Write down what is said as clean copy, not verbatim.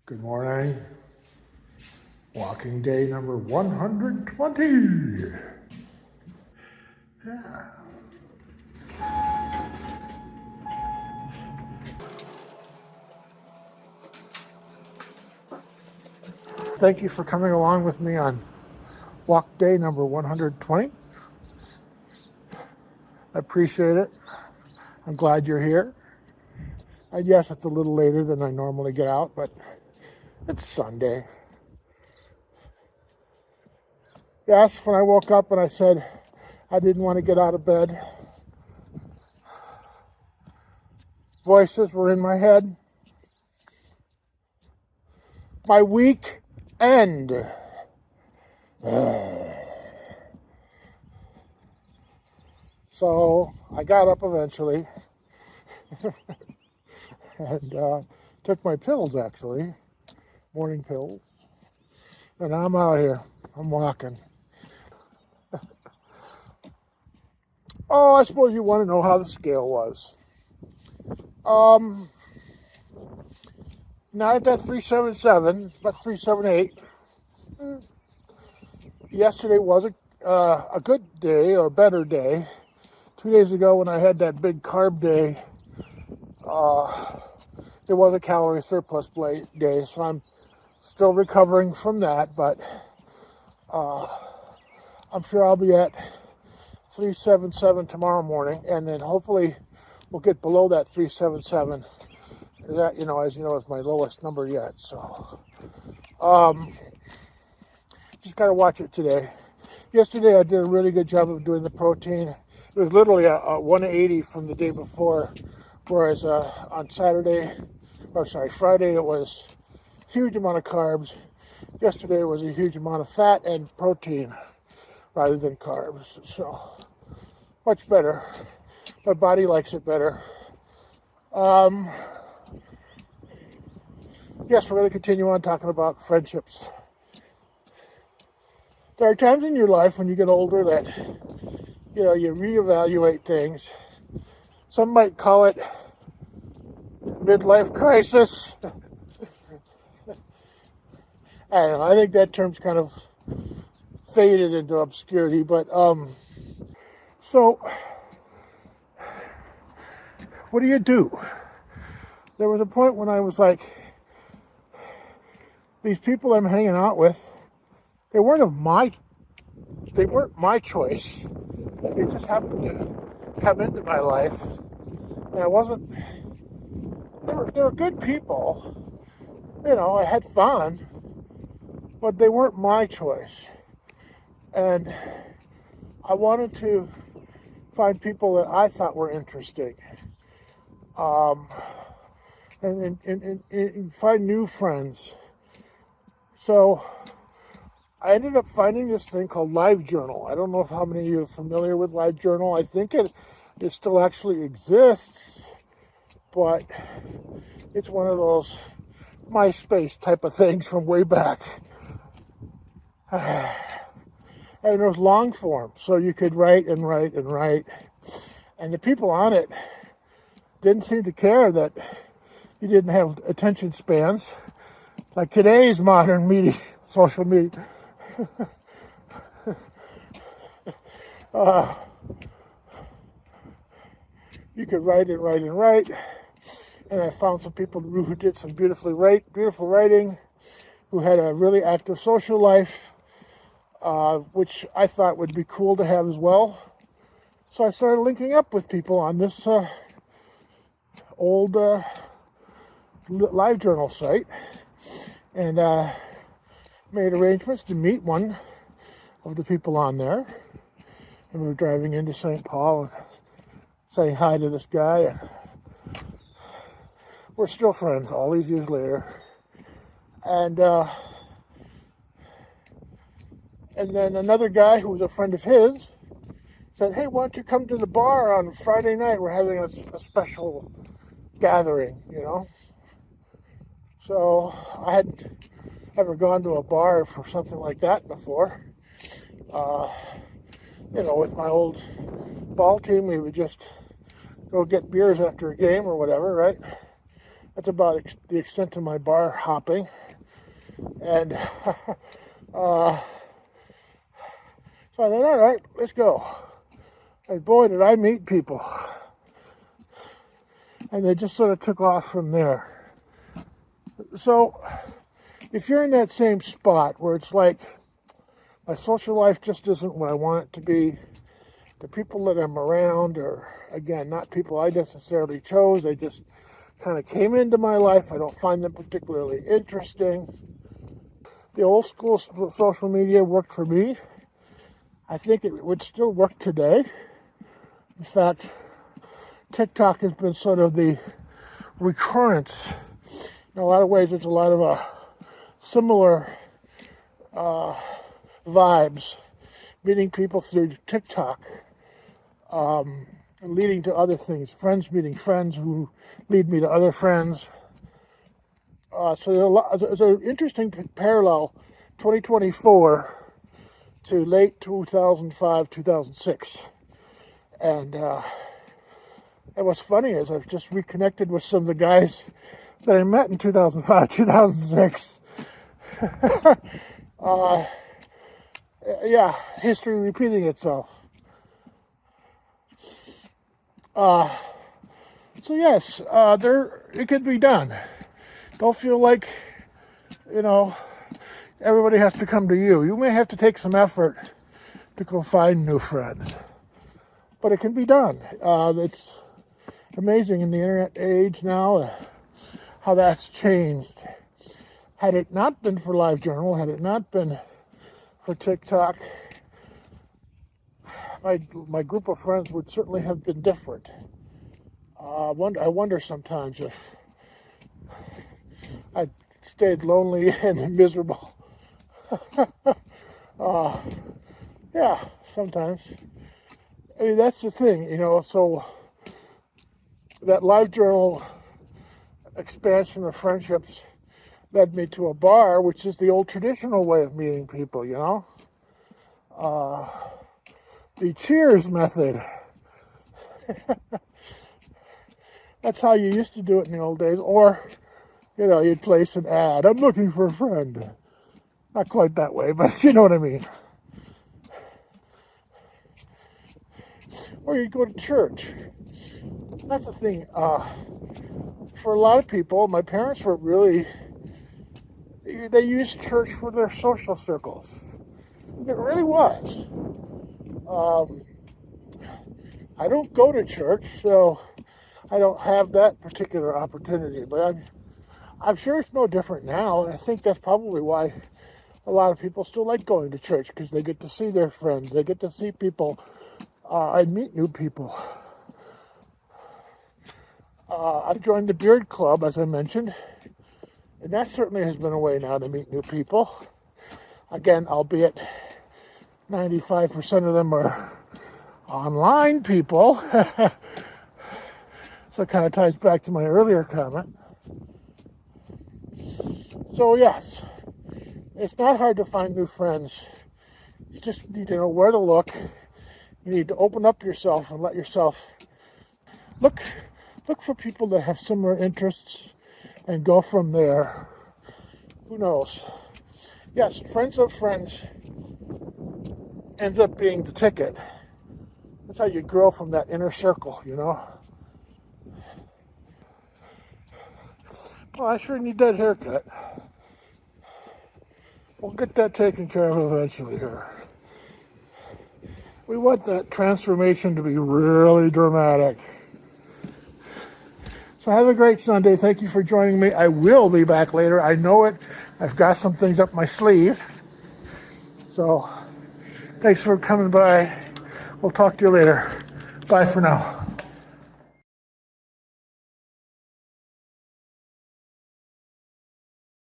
Good morning. Walking day number 120. Yeah. Thank you for coming along with me on walk day number 120. I appreciate it. I'm glad you're here. And yes, it's a little later than I normally get out, but it's Sunday. Yes, when I woke up and I said I didn't want to get out of bed, voices were in my head. My week end. So I got up eventually and took my pills, actually, morning pills, and I'm out here. I'm walking. Oh, I suppose you want to know how the scale was. Not at that 377, but 378. Yesterday was a good day, or a better day. 2 days ago when I had that big carb day, it was a calorie surplus day, so I'm still recovering from that, but I'm sure I'll be at 377 tomorrow morning, and then hopefully we'll get below that 377. That, as you know, is my lowest number yet, so just got to watch it today. Yesterday I did a really good job of doing the protein. It was literally a 180 from the day before, whereas on Friday it was a huge amount of carbs. Yesterday it was a huge amount of fat and protein rather than carbs, so much better. My body likes it better. Yes, we're going to continue on talking about friendships. There are times in your life when you get older that, you reevaluate things. Some might call it midlife crisis. I don't know, I think that term's kind of faded into obscurity, but, so, what do you do? There was a point when I was like, these people I'm hanging out with, they weren't my choice. They just happened to come into my life, and they were good people. I had fun, but they weren't my choice. And I wanted to find people that I thought were interesting, and find new friends. So I ended up finding this thing called LiveJournal. I don't know if how many of you are familiar with LiveJournal. I think it still actually exists, but it's one of those MySpace type of things from way back. And it was long form, so you could write and write and write. And the people on it didn't seem to care that you didn't have attention spans like today's modern media, social media. You could write and write and write, and I found some people who did some beautiful writing, who had a really active social life, which I thought would be cool to have as well. So I started linking up with people on this old LiveJournal site, and made arrangements to meet one of the people on there. And we were driving into St. Paul and saying hi to this guy, and we're still friends all these years later. And then another guy who was a friend of his said, "Hey, why don't you come to the bar on Friday night? We're having a special gathering, So I hadn't ever gone to a bar for something like that before. With my old ball team, we would just go get beers after a game or whatever, right? That's about the extent of my bar hopping. And so I thought, all right, let's go. And boy, did I meet people. And they just sort of took off from there. So if you're in that same spot where it's like my social life just isn't what I want it to be, the people that I'm around are, again, not people I necessarily chose. They just kind of came into my life. I don't find them particularly interesting. The old school social media worked for me. I think it would still work today. In fact, TikTok has been sort of the recurrence. In a lot of ways, there's a lot of similar vibes, meeting people through TikTok, leading to other things, friends meeting friends who lead me to other friends. So there's an interesting parallel, 2024 to late 2005, 2006. And what's funny is I've just reconnected with some of the guys that I met in 2005, 2006. Yeah, history repeating itself. So yes, it could be done. Don't feel like, everybody has to come to you. You may have to take some effort to go find new friends, but it can be done. It's amazing in the internet age now how that's changed. Had it not been for LiveJournal, had it not been for TikTok, my group of friends would certainly have been different. I wonder sometimes if I stayed lonely and miserable. Yeah, sometimes. I mean, that's the thing, so that LiveJournal expansion of friendships led me to a bar, which is the old traditional way of meeting people, the cheers method. That's how you used to do it in the old days. Or, you'd place an ad. I'm looking for a friend. Not quite that way, but you know what I mean. Or you'd go to church. That's the thing. For a lot of people, my parents were really, they used church for their social circles. It really was. I don't go to church, so I don't have that particular opportunity, but I'm sure it's no different now, and I think that's probably why a lot of people still like going to church, because they get to see their friends, they get to see people, and meet new people. I've joined the Beard Club, as I mentioned, and that certainly has been a way now to meet new people. Again, albeit 95% of them are online people. So it kind of ties back to my earlier comment. So yes, it's not hard to find new friends. You just need to know where to look. You need to open up yourself and let yourself look for people that have similar interests and go from there. Who knows? Yes, friends of friends ends up being the ticket. That's how you grow from that inner circle, Well, I sure need that haircut. We'll get that taken care of eventually here. We want that transformation to be really dramatic. So have a great Sunday. Thank you for joining me. I will be back later. I know it. I've got some things up my sleeve. So thanks for coming by. We'll talk to you later. Bye for now.